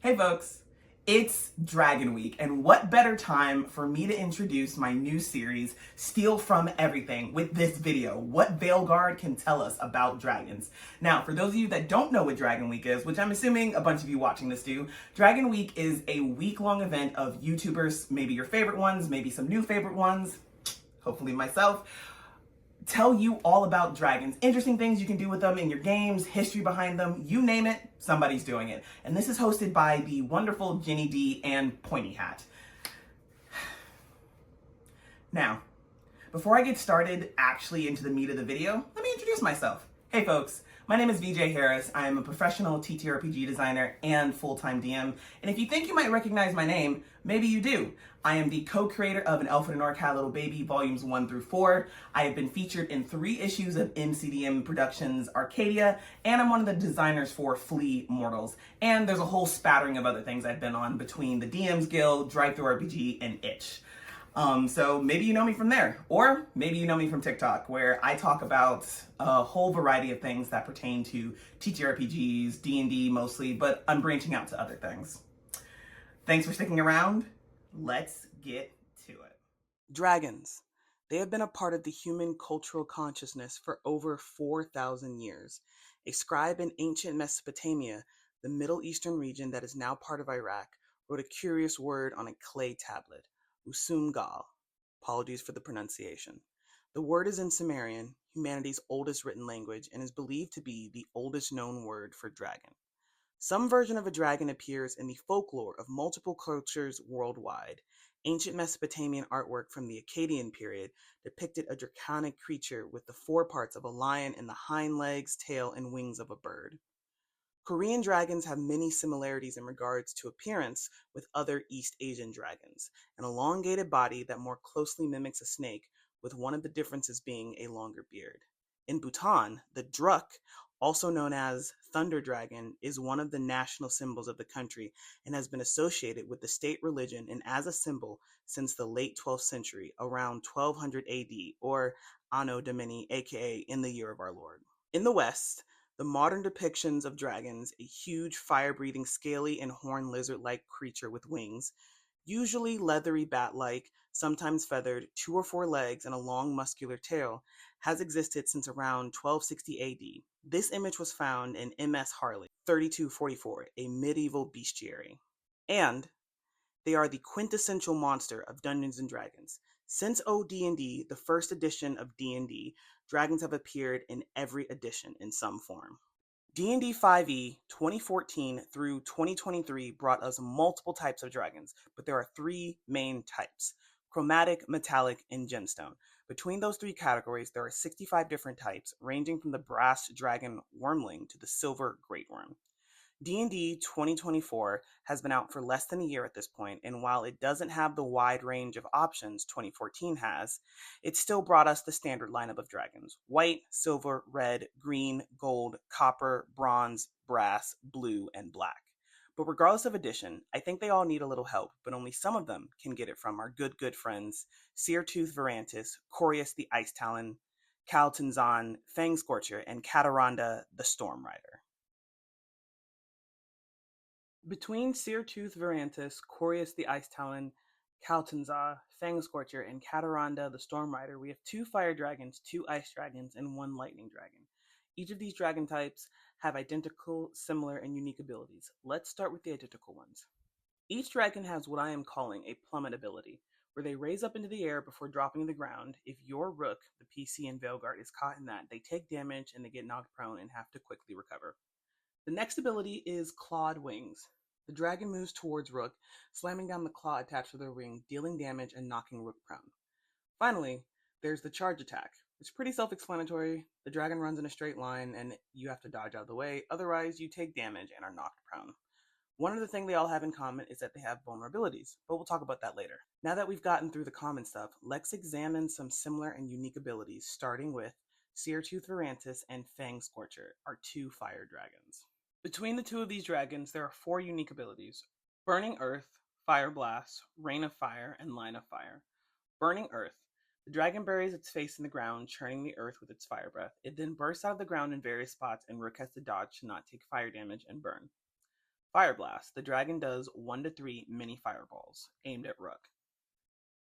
Hey folks, it's Dragon Week, and what better time for me to introduce my new series, Steal From Everything, with this video, what Veilguard can tell us about dragons. Now, for those of you that don't know what Dragon Week is, which I'm assuming a bunch of you watching this do, Dragon Week is a week-long event of YouTubers, maybe your favorite ones, maybe some new favorite ones, hopefully myself, tell you all about dragons, interesting things you can do with them in your games, history behind them, you name it, somebody's doing it. And this is hosted by the wonderful Ginny D and Pointy Hat. Now, before I get started actually into the meat of the video, let me introduce myself. Hey folks, my name is VJ Harris. I am a professional TTRPG designer and full-time DM. And if you think you might recognize my name, maybe you do. I am the co-creator of An Elf and an Orc Little Baby, volumes 1 through 4. I have been featured in 3 issues of MCDM Productions Arcadia, and I'm one of the designers for Flea Mortals. And there's a whole spattering of other things I've been on between the DM's Guild, Drive-Thru RPG, and Itch. So maybe you know me from there, or maybe you know me from TikTok, where I talk about a whole variety of things that pertain to TTRPGs, D&D mostly, but I'm branching out to other things. Thanks for sticking around. Let's get to it. Dragons. They have been a part of the human cultural consciousness for over 4,000 years. A scribe in ancient Mesopotamia, the Middle Eastern region that is now part of Iraq, wrote a curious word on a clay tablet, Usum-Gal. Apologies for the pronunciation. The word is in Sumerian, humanity's oldest written language, and is believed to be the oldest known word for dragon. Some version of a dragon appears in the folklore of multiple cultures worldwide. Ancient Mesopotamian artwork from the Akkadian period depicted a draconic creature with the foreparts of a lion and the hind legs, tail, and wings of a bird. Korean dragons have many similarities in regards to appearance with other East Asian dragons, an elongated body that more closely mimics a snake, with one of the differences being a longer beard. In Bhutan, the druk, also known as thunder dragon, is one of the national symbols of the country and has been associated with the state religion and as a symbol since the late 12th century, around 1200 AD, or Anno Domini, aka in the year of our Lord. In the West, the modern depictions of dragons, a huge fire-breathing scaly and horned lizard-like creature with wings, usually leathery bat-like, sometimes feathered, 2 or 4 legs, and a long muscular tail, has existed since around 1260 AD. This image was found in MS Harley, 3244, a medieval bestiary. And they are the quintessential monster of Dungeons & Dragons. Since OD&D, the first edition of D&D, dragons have appeared in every edition in some form. D&D 5e 2014 through 2023 brought us multiple types of dragons, but there are 3 main types: chromatic, metallic, and gemstone. Between those 3 categories, there are 65 different types, ranging from the brass dragon wormling to the silver great worm. D&D 2024 has been out for less than a year at this point, and while it doesn't have the wide range of options 2014 has, it still brought us the standard lineup of dragons: white, silver, red, green, gold, copper, bronze, brass, blue, and black. But regardless of edition, I think they all need a little help, but only some of them can get it from our good friends Seartooth Vyrantus, Corius the Icetalon, Kaltenzahn, Fangscorcher, and Kataranda the Stormrider. Between Seartooth Vyrantus, Corius the Icetalon, Kaltenzahn, Fangscorcher, and Kataranda the Stormrider, we have 2 fire dragons, 2 ice dragons, and 1 lightning dragon. Each of these dragon types have identical, similar, and unique abilities. Let's start with the identical ones. Each dragon has what I am calling a plummet ability, where they raise up into the air before dropping to the ground. If your rook, the PC in Veilguard, is caught in that, they take damage and they get knocked prone and have to quickly recover. The next ability is Clawed Wings. The dragon moves towards Rook, slamming down the claw attached to their wing, dealing damage and knocking Rook prone. Finally, there's the Charge Attack. It's pretty self-explanatory. The dragon runs in a straight line and you have to dodge out of the way, otherwise you take damage and are knocked prone. One other thing they all have in common is that they have vulnerabilities, but we'll talk about that later. Now that we've gotten through the common stuff, let's examine some similar and unique abilities, starting with Seartooth Vyrantus and Fangscorcher, our 2 fire dragons. Between the 2 of these dragons, there are 4 unique abilities: Burning Earth, Fire Blast, Rain of Fire, and Line of Fire. Burning Earth. The dragon buries its face in the ground, churning the earth with its fire breath. It then bursts out of the ground in various spots, and Rook has to dodge to not take fire damage and burn. Fire Blast. The dragon does 1 to 3 mini fireballs, aimed at Rook.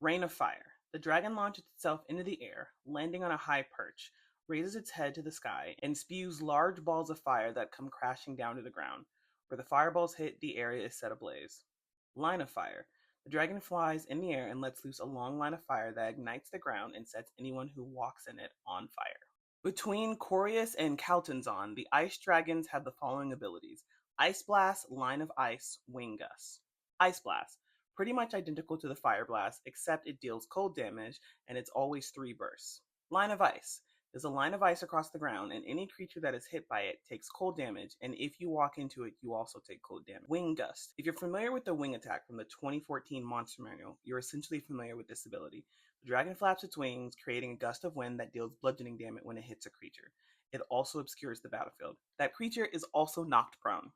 Rain of Fire. The dragon launches itself into the air, landing on a high perch, raises its head to the sky, and spews large balls of fire that come crashing down to the ground. Where the fireballs hit, the area is set ablaze. Line of Fire. The dragon flies in the air and lets loose a long line of fire that ignites the ground and sets anyone who walks in it on fire. Between Corius and Kaltenzahn, the ice dragons have the following abilities: Ice Blast, Line of Ice, Wing Gust. Ice Blast. Pretty much identical to the Fire Blast, except it deals cold damage, and it's always 3 bursts. Line of Ice. There's a line of ice across the ground, and any creature that is hit by it takes cold damage, and if you walk into it, you also take cold damage. Wing Gust. If you're familiar with the wing attack from the 2014 Monster Manual, you're essentially familiar with this ability. The dragon flaps its wings, creating a gust of wind that deals bludgeoning damage when it hits a creature. It also obscures the battlefield. That creature is also knocked prone.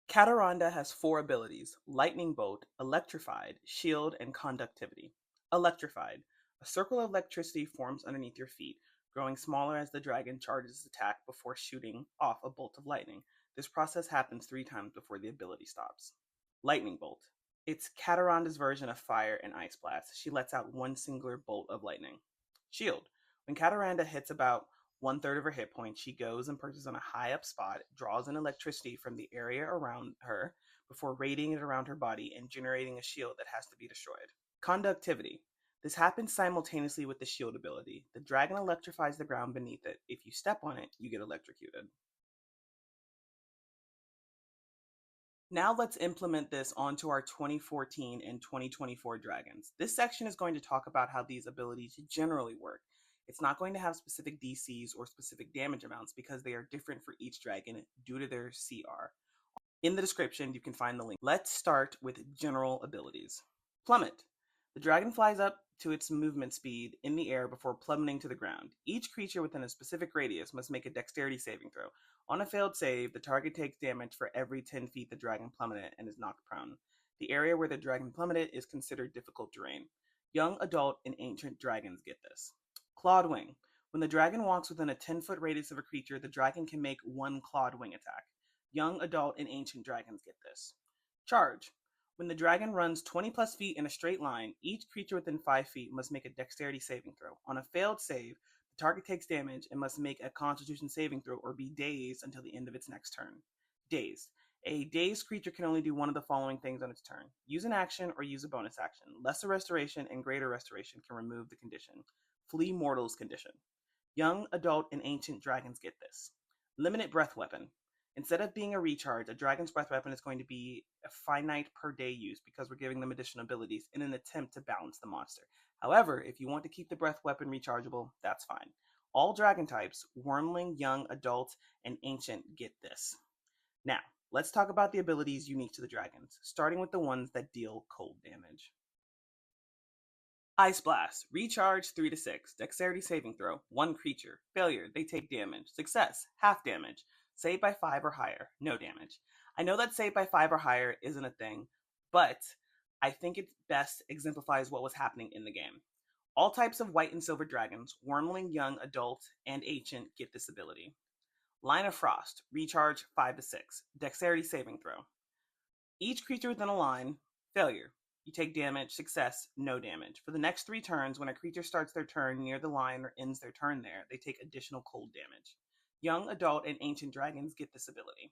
Kataranda has 4 abilities: Lightning Bolt, Electrified, Shield, and Conductivity. Electrified. A circle of electricity forms underneath your feet, growing smaller as the dragon charges its attack before shooting off a bolt of lightning. This process happens 3 times before the ability stops. Lightning Bolt. It's Kataranda's version of Fire and Ice Blast. She lets out one singular bolt of lightning. Shield. When Kataranda hits about 1/3 of her hit points, she goes and perches on a high up spot, draws in electricity from the area around her before radiating it around her body and generating a shield that has to be destroyed. Conductivity. This happens simultaneously with the shield ability. The dragon electrifies the ground beneath it. If you step on it, you get electrocuted. Now let's implement this onto our 2014 and 2024 dragons. This section is going to talk about how these abilities generally work. It's not going to have specific DCs or specific damage amounts because they are different for each dragon due to their CR. In the description, you can find the link. Let's start with general abilities. Plummet. The dragon flies up to its movement speed in the air before plummeting to the ground. Each creature within a specific radius must make a dexterity saving throw. On a failed save, the target takes damage for every 10 feet the dragon plummeted and is knocked prone. The area where the dragon plummeted is considered difficult terrain. Young, adult, and ancient dragons get this. Clawed Wing. When the dragon walks within a 10-foot radius of a creature, the dragon can make 1 clawed wing attack. Young, adult, and ancient dragons get this. Charge. When the dragon runs 20 plus feet in a straight line, each creature within 5 feet must make a dexterity saving throw. On a failed save, the target takes damage and must make a constitution saving throw or be dazed until the end of its next turn. Dazed. A dazed creature can only do one of the following things on its turn: use an action or use a bonus action. Lesser Restoration and Greater Restoration can remove the condition. Flee Mortal's condition. Young, adult, and ancient dragons get this. Limited Breath Weapon. Instead of being a recharge, a dragon's breath weapon is going to be a finite per day use because we're giving them additional abilities in an attempt to balance the monster. However, if you want to keep the breath weapon rechargeable, that's fine. All dragon types, Wormling, Young, Adult, and Ancient, get this. Now, let's talk about the abilities unique to the dragons, starting with the ones that deal cold damage. Ice Blast. Recharge 3 to 6. Dexterity saving throw. 1 creature. Failure. They take damage. Success. Half damage. Save by 5 or higher. No damage. I know that save by 5 or higher isn't a thing, but I think it best exemplifies what was happening in the game. All types of white and silver dragons, Wormling, Young, Adult, and Ancient, get this ability. Line of Frost. Recharge 5 to 6. Dexterity saving throw. Each creature within a line. Failure. You take damage. Success, no damage. For the next 3 turns, when a creature starts their turn near the line or ends their turn there, they take additional cold damage. Young, adult, and ancient dragons get this ability.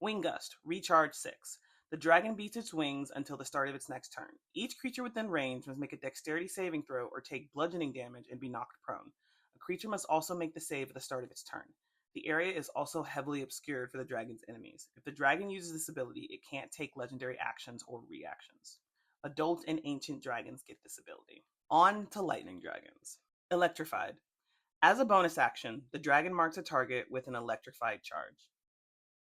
Wing Gust. Recharge 6. The dragon beats its wings until the start of its next turn. Each creature within range must make a dexterity saving throw or take bludgeoning damage and be knocked prone. A creature must also make the save at the start of its turn. The area is also heavily obscured for the dragon's enemies. If the dragon uses this ability, it can't take legendary actions or reactions. Adult and ancient dragons get this ability. On to lightning dragons. Electrified. As a bonus action, the dragon marks a target with an electrified charge.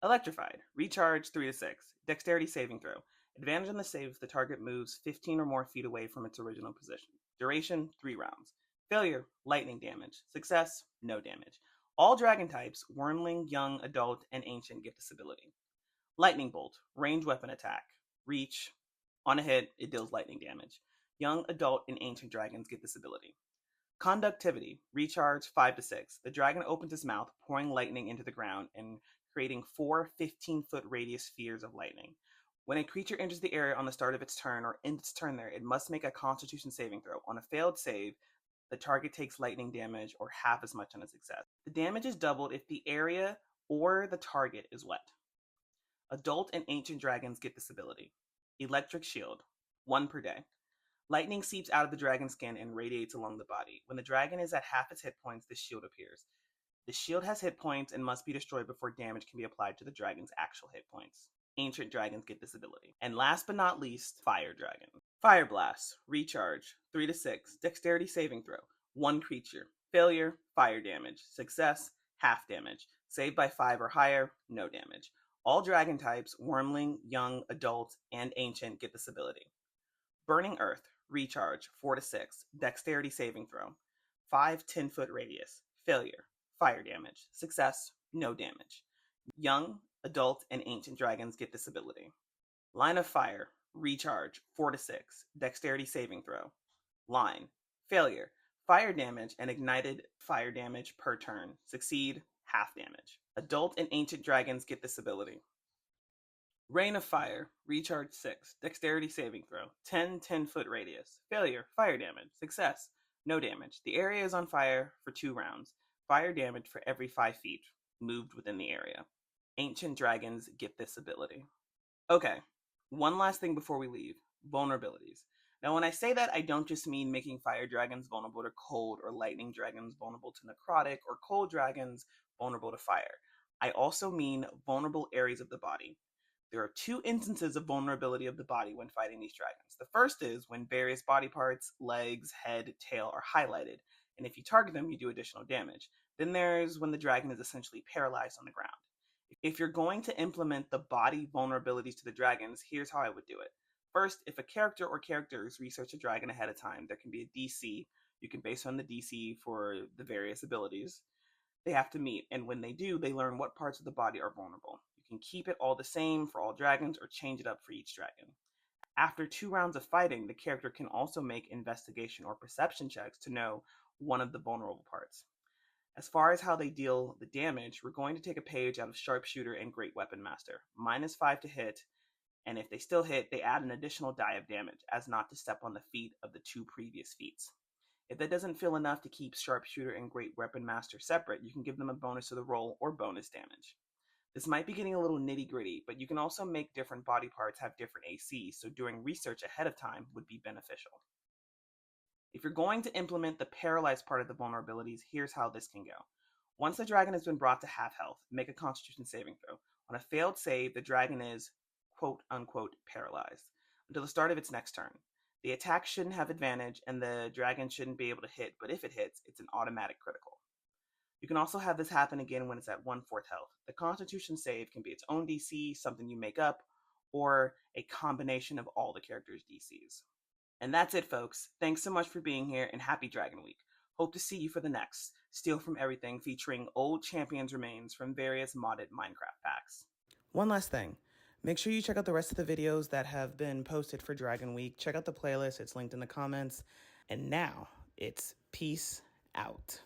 Electrified. Recharge 3 to 6. Dexterity saving throw. Advantage on the save if the target moves 15 or more feet away from its original position. Duration 3 rounds. Failure, lightning damage. Success, no damage. All dragon types, Wormling, Young, Adult, and Ancient, get this ability. Lightning Bolt. Range weapon attack. Reach. On a hit, it deals lightning damage. Young, Adult, and Ancient dragons get this ability. Conductivity. Recharge 5 to 6. The dragon opens its mouth, pouring lightning into the ground and creating 4 15-foot radius spheres of lightning. When a creature enters the area on the start of its turn or ends its turn there, it must make a Constitution saving throw. On a failed save, the target takes lightning damage or half as much on a success. The damage is doubled if the area or the target is wet. Adult and ancient dragons get this ability. Electric Shield, 1 per day. Lightning seeps out of the dragon's skin and radiates along the body. When the dragon is at half its hit points, the shield appears. The shield has hit points and must be destroyed before damage can be applied to the dragon's actual hit points. Ancient dragons get this ability. And last but not least, Fire Dragon. Fire Blast, Recharge, 3 to 6, Dexterity saving throw, 1 creature. Failure, fire damage. Success, half damage. Save by 5 or higher, no damage. All dragon types, Wormling, Young, Adult, and Ancient get this ability. Burning Earth, Recharge, 4 to 6, Dexterity saving throw, 5 10-foot radius. Failure, fire damage. Success, no damage. Young, Adult, and Ancient dragons get this ability. Line of Fire, Recharge, 4 to 6, Dexterity saving throw. Line, failure, fire damage and ignited fire damage per turn. Succeed, half damage. Adult and Ancient dragons get this ability. Rain of Fire, Recharge 6, Dexterity saving throw, 10 10-foot radius. Failure, fire damage. Success, no damage. The area is on fire for 2 rounds. Fire damage for every 5 feet moved within the area. Ancient dragons get this ability. Okay, one last thing before we leave. Vulnerabilities. Now, when I say that, I don't just mean making fire dragons vulnerable to cold or lightning dragons vulnerable to necrotic or cold dragons vulnerable to fire. I also mean vulnerable areas of the body. There are 2 instances of vulnerability of the body when fighting these dragons. The first is when various body parts, legs, head, tail are highlighted, and if you target them, you do additional damage. Then there's when the dragon is essentially paralyzed on the ground. If you're going to implement the body vulnerabilities to the dragons, here's how I would do it. First, if a character or characters research a dragon ahead of time, there can be a DC. You can base on the DC for the various abilities they have to meet, and when they do, they learn what parts of the body are vulnerable. You can keep it all the same for all dragons or change it up for each dragon. After 2 rounds of fighting, the character can also make investigation or perception checks to know one of the vulnerable parts. As far as how they deal the damage, we're going to take a page out of Sharpshooter and Great Weapon Master. -5 to hit, and if they still hit, they add an additional die of damage, as not to step on the feet of the 2 previous feats. If that doesn't feel enough to keep Sharpshooter and Great Weapon Master separate, you can give them a bonus to the roll or bonus damage. This might be getting a little nitty-gritty, but you can also make different body parts have different ACs, so doing research ahead of time would be beneficial. If you're going to implement the paralyzed part of the vulnerabilities, here's how this can go. Once the dragon has been brought to half health, make a Constitution saving throw. On a failed save, the dragon is quote-unquote paralyzed until the start of its next turn. The attack shouldn't have advantage, and the dragon shouldn't be able to hit, but if it hits, it's an automatic critical. You can also have this happen again when it's at 1/4 health. The Constitution save can be its own DC, something you make up, or a combination of all the characters' DCs. And that's it, folks. Thanks so much for being here, and happy Dragon Week. Hope to see you for the next Steal From Everything featuring old champions remains from various modded Minecraft packs. One last thing. Make sure you check out the rest of the videos that have been posted for Dragon Week. Check out the playlist. It's linked in the comments. And now, it's peace out.